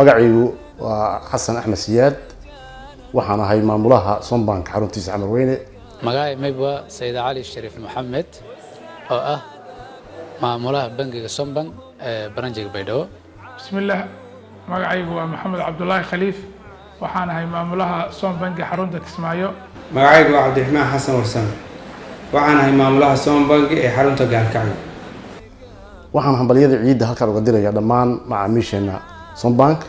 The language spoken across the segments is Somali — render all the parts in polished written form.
magacaygu waa xasan axmed siyaad waxaan ahay maamulaha Sombank xaruntiisa Camar Weyne. magacay mayba Sayid Ali Sharif Maxamed oo ah maamulaha bangiga Sombank branchiga Baydhabo. bismillaah magacaygu waa Maxamed Cabdullaahi Khaliif waxaan ahay maamulaha Sombank xarunta Kismaayo. magacaygu waa Cabdiraxmaan Xasan Warsame waxaan ahay maamulaha Sombank ee xarunta Gaalkacyo. waxaan hambaliyada ciidda halkan uga dirayaa dhammaan macaamiisheena Sombank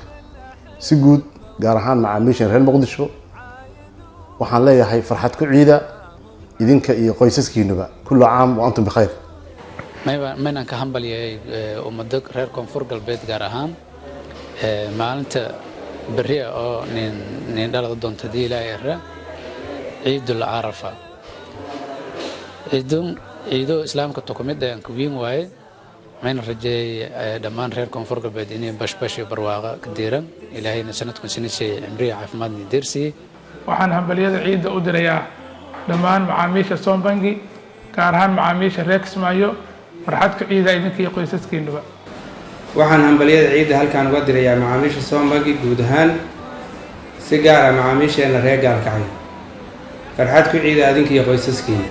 si guud gaar ahaan macaamiisha reer Muqdisho. waxaan leeyahay farxad ku ciida idinka iyo qoysaskiinuba kullu caam wa antum bikhayr. maynan ka hambaliyay ummadda reer Koonfur Galbeed gaar ahaan maalinta bariya oo nin dhalada doonta diilaayra ciidul Arafa. ciido islaamka to kamid ah ku weyn waaye mayna rajay dhammaan reer Koonfur Galbeed inay bashbash barwaaqa ka diiran ilaahayna sanadkan sinisay cimriga caafimaad ni dirsi. waxaan hambaliyada ciidda u dirayaa dhammaan macaamiisha Sombank gaar ahaan macaamiisha reer Kismaayo farxad ku ciida idinka iyo qoysaskiinuba. waxaan hambaliyada ciidda halkan uga dirayaa macaamiisha Sombank guud ahaan si gaar ah macaamiisheena reer Gaalkacyo farxad ku ciida idinka iyo qoysaskiina.